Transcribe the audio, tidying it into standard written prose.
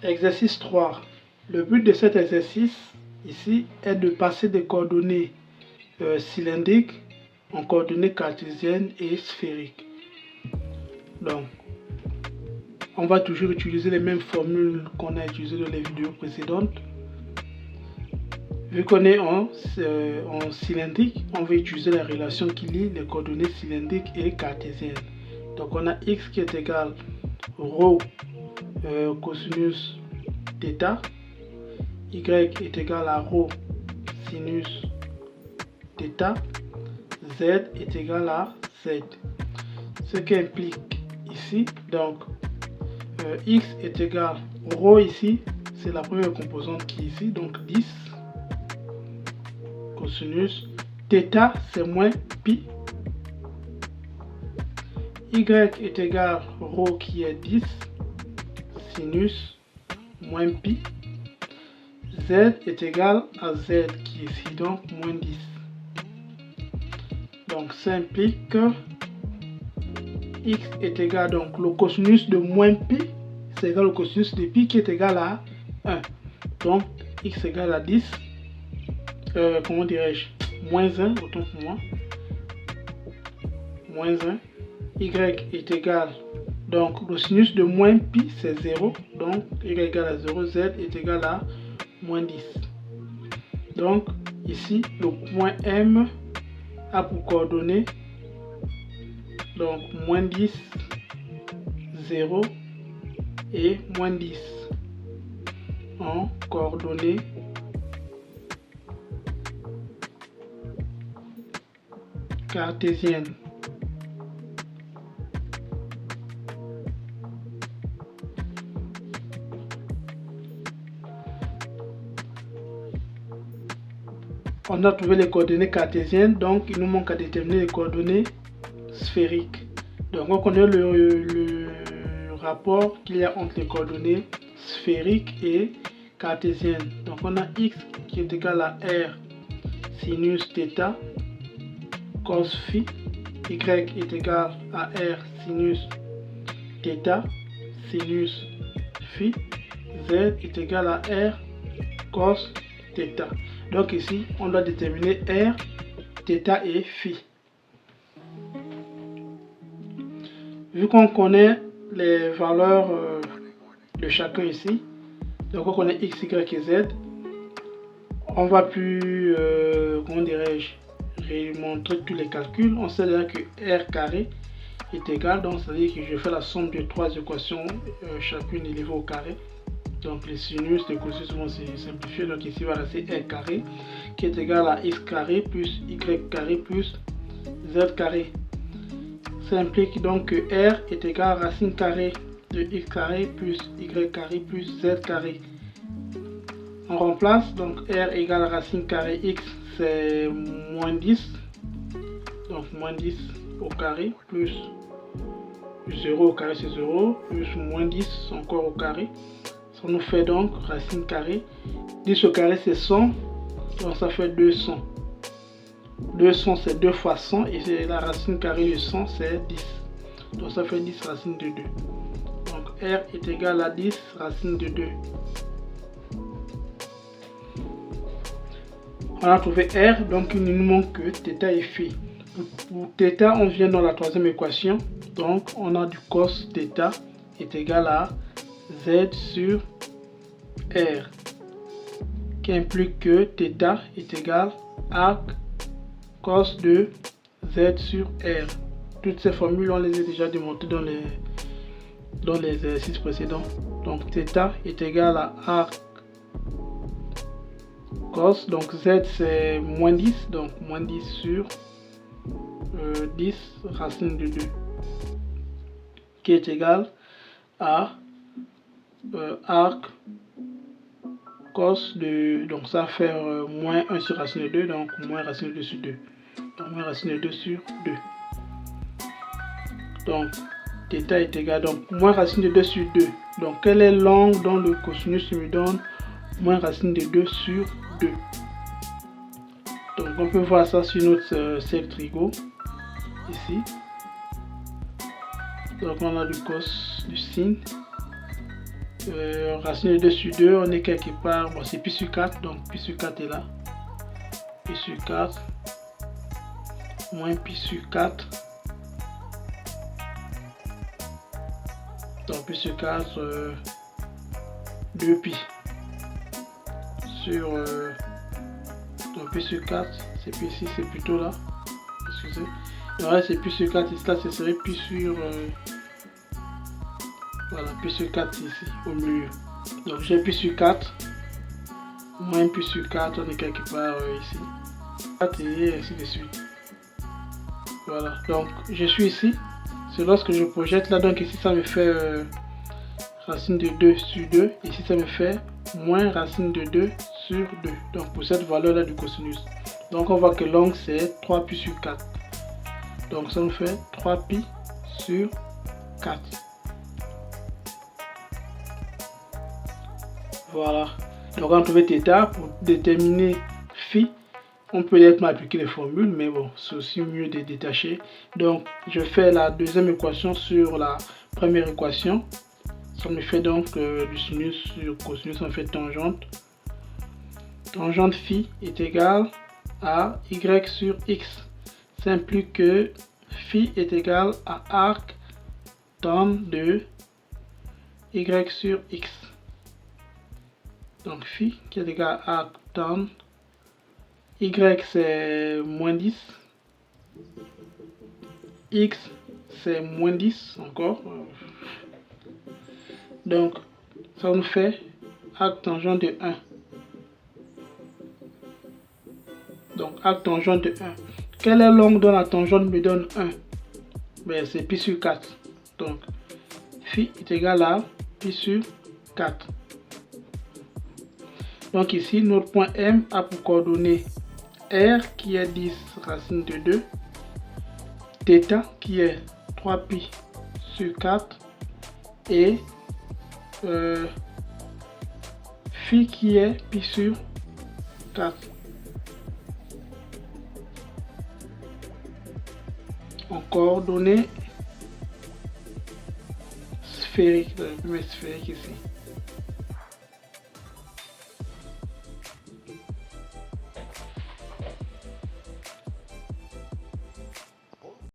Exercice 3. Le but de cet exercice ici est de passer des coordonnées cylindriques en coordonnées cartésiennes et sphériques. Donc, on va toujours utiliser les mêmes formules qu'on a utilisées dans les vidéos précédentes. Vu qu'on est en cylindrique, on va utiliser la relation qui lie les coordonnées cylindriques et cartésiennes. Donc on a x qui est égal rho cosinus θ, y est égal à rho sinus θ, z est égal à z. Ce qui implique ici, donc x est égal rho ici, c'est la première composante qui est ici, donc 10 cosinus θ c'est moins pi, y est égal rho qui est 10 sinus moins pi, z est égal à z qui est ici, donc moins 10. Donc ça implique que x est égal, donc le cosinus de moins pi c'est égal au cosinus de pi qui est égal à 1. Donc x est égal à 10, comment dirais-je, moins 1, autant pour moi, moins 1, y est égal, donc le sinus de moins pi c'est 0, donc y est égal à 0, z est égal à moins 10. Donc ici le point M a pour coordonnées donc moins 10, 0 et moins 10 en coordonnées cartésiennes. On a trouvé les coordonnées cartésiennes, donc il nous manque à déterminer les coordonnées sphériques. Donc on connaît le rapport qu'il y a entre les coordonnées sphériques et cartésiennes. Donc on a x qui est égal à r sinus θ cos phi, y est égal à r sinus θ sinus phi, z est égal à r cos θ. Donc ici, on doit déterminer r, θ et phi. Vu qu'on connaît les valeurs de chacun ici, donc on connaît x, y et z, on va plus, comment dirais-je, remontrer tous les calculs. On sait déjà que r carré est égal, donc ça veut dire que je fais la somme de trois équations, chacune élevée au carré. Donc les sinus, les cosinus vont se simplifier. Donc ici, voilà, c'est r carré qui est égal à x carré plus y carré plus z carré. Ça implique donc que r est égal à racine carrée de x carré plus y carré plus z carré. On remplace, donc r égale à racine carrée x, c'est moins 10. Donc moins 10 au carré plus 0 au carré, c'est 0, plus moins 10 encore au carré. Ça nous fait donc racine carrée. 10 au carré c'est 100, donc ça fait 200. 200 c'est 2 fois 100 et la racine carrée de 100 c'est 10. Donc ça fait 10 racine de 2. Donc r est égal à 10 racine de 2. On a trouvé r, donc il nous manque que θ et phi. Pour θ, on vient dans la troisième équation. Donc on a du cos θ est égal à z sur r, qui implique que θ est égal à cos de z sur r. Toutes ces formules, on les a déjà démontrées dans les exercices précédents. Donc θ est égal à arc cos, donc z c'est moins 10, donc moins 10 sur 10 racine de 2, qui est égal à arc cos de, donc ça fait moins 1 sur racine de 2, donc moins racine de 2 sur 2. Donc moins racine de 2 sur 2. Donc θ est égal, donc moins racine de 2 sur 2. Donc quelle est l'angle dont le cosinus me donne moins racine de 2 sur 2. Donc on peut voir ça sur notre cercle trigo ici. Donc on a du cos, du sin Racine de 2 sur 2, on est quelque part, bon c'est pi sur 4, donc pi sur 4 est là. Pi sur 4, moins pi sur 4. Donc pi sur 4, 2 pi sur... donc pi sur 4, c'est pi ici, c'est plutôt là. Excusez. Donc là c'est pi sur 4, ici là ce serait pi sur... voilà, pi sur 4 ici, au milieu. Donc j'ai pi sur 4, moins pi sur 4, on est quelque part ici. 4 et ainsi de suite. Voilà, donc je suis ici. C'est lorsque je projette là, donc ici ça me fait racine de 2 sur 2. Ici ça me fait moins racine de 2 sur 2. Donc pour cette valeur là du cosinus. Donc on voit que l'angle c'est 3 pi sur 4. Donc ça nous fait 3 pi sur 4. Voilà. Donc on va trouver θ pour déterminer phi. On peut directement appliquer les formules, mais bon, c'est aussi mieux de détacher. Donc je fais la deuxième équation sur la première équation. Ça me fait donc du sinus sur cosinus, on fait tangente. Tangente phi est égal à y sur x. Ça implique que phi est égal à arc tan de y sur x. Donc phi qui est égal à arc tan. Y c'est moins 10. X c'est moins 10 encore. Donc ça nous fait arc tangent de 1. Donc arc tangent de 1. Quel est l'angle dont la tangente me donne 1? Ben, c'est pi sur 4. Donc phi est égal à pi sur 4. Donc ici notre point M a pour coordonnées R qui est 10 racine de 2, θ qui est 3 pi sur 4 et phi qui est pi sur 4. En coordonnées sphériques, sphérique ici.